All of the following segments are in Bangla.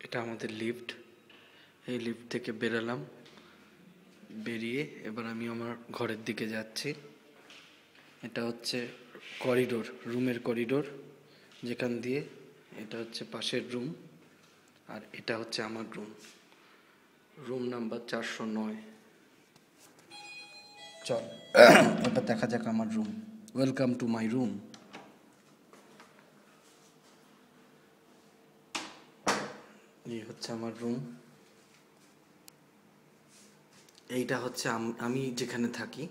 এটা আমাদের লিফট। এই লিফট থেকে বেরোলাম, বেরিয়ে এবার আমি আমার ঘরের দিকে যাচ্ছি। এটা হচ্ছে করিডোর, রুমের করিডোর, যেখান দিয়ে এটা হচ্ছে পাশের রুম, আর এটা হচ্ছে আমার রুম, রুম নাম্বার 409। চল এবার দেখা যাক আমার room. Welcome to my room. এই হচ্ছে আমার রুম। এইটা হচ্ছে আমি যেখানে থাকি,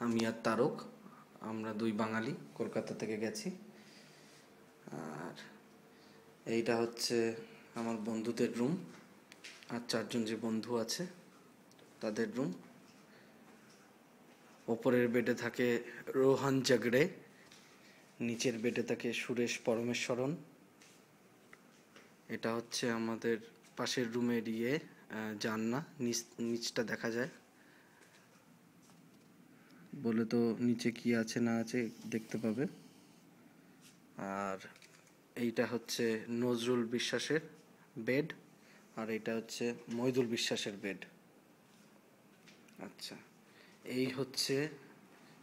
আমি আর তারক, আমরা দুই বাঙালি, কলকাতা থেকে গেছি। আর এইটা হচ্ছে আমার বন্ধুদের রুম, আর 4জন যে বন্ধু আছে তাদের রুম। ওপরের বেডে থাকে রোহান জাগড়ে, নিচের বেডে থাকে সুরেশ পরমেশ্বরন। এটা হচ্ছে আমাদের পাশের রুমের জানলা, নিচটা দেখা যায় বলে তো নিচে কি আছে না আছে দেখতে পাবে। আর এইটা হচ্ছে নজরুল বিশ্বাসের বেড, আর এটা হচ্ছে মইদুল বিশ্বাসের বেড। আচ্ছা, এই হচ্ছে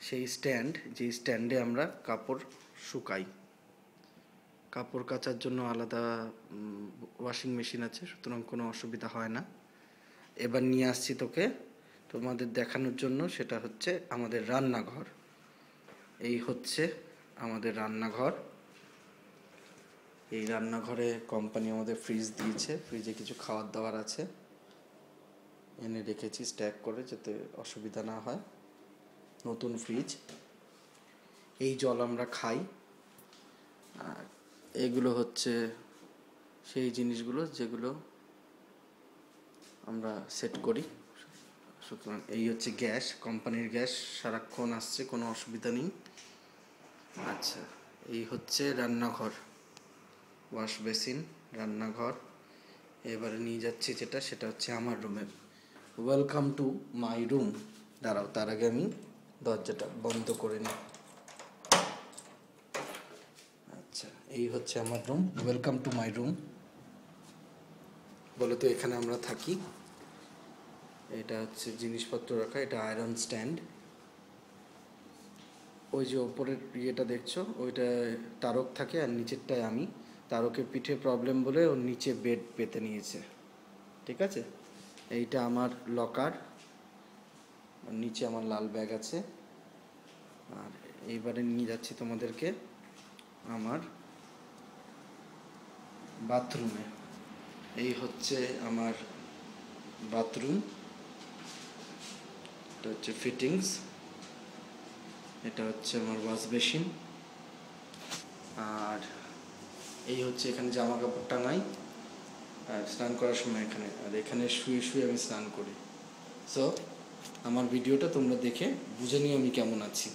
সেই স্ট্যান্ড, যে স্ট্যান্ডে আমরা কাপড় শুকাই। কাপড় কাচার জন্য আলাদা ওয়াশিং মেশিন আছে, সুতরাং কোনো অসুবিধা হয় না। এবার নিয়ে আসছি তোমাদের দেখানোর জন্য, সেটা হচ্ছে আমাদের রান্নাঘর। এই হচ্ছে আমাদের রান্নাঘর। এই রান্নাঘরে কোম্পানি আমাদের ফ্রিজ দিয়েছে, ফ্রিজে কিছু খাবার দাবার আছে, এনে রেখেছি স্ট্যাক করে যাতে অসুবিধা না হয়। নতুন ফ্রিজ। এই জল আমরা খাই। আর এগুলো হচ্ছে সেই জিনিসগুলো যেগুলো আমরা সেট করি। সুতরাং এই হচ্ছে গ্যাস, কোম্পানির গ্যাস, সারাক্ষণ আসছে, কোনো অসুবিধা নেই। আচ্ছা, এই হচ্ছে রান্নাঘর, ওয়াশ বেসিন, রান্নাঘর। এবারে নিয়ে যাচ্ছি সেটা হচ্ছে আমার রুমে। Welcome to my room. দাঁড়াও, তার আগে আমি দরজাটা বন্ধ করে নিই। আচ্ছা, এই হচ্ছে আমার room. Welcome to my room বলে তো এখানে আমরা থাকি। এটা হচ্ছে জিনিসপত্র রাখা, এটা আয়রন স্ট্যান্ড। ওই যে ওপরের ইয়েটা দেখছো, ওইটা তারক থাকে, আর নিচেরটায় আমি। তারকের পিঠে প্রবলেম বলে ওর নিচে বেড পেতে নিয়েছে, ঠিক আছে। এইটা আমার লকার, নিচে আমার লাল ব্যাগ আছে। আর এইবারে নিয়ে যাচ্ছি তোমাদেরকে আমার বাথরুমে। এই হচ্ছে আমার বাথরুম, এটা হচ্ছে ফিটিংস। এটা হচ্ছে আমার ওয়াশ বেসিন। আর এই হচ্ছে এখানে জামা কাপড় টাঙাই, আর স্নান করার সময় এখানে, আর এখানে শুয়ে শুয়ে আমি স্নান করি। সো আমার ভিডিওটা তোমরা দেখে বুঝে নিও আমি কেমন আছি।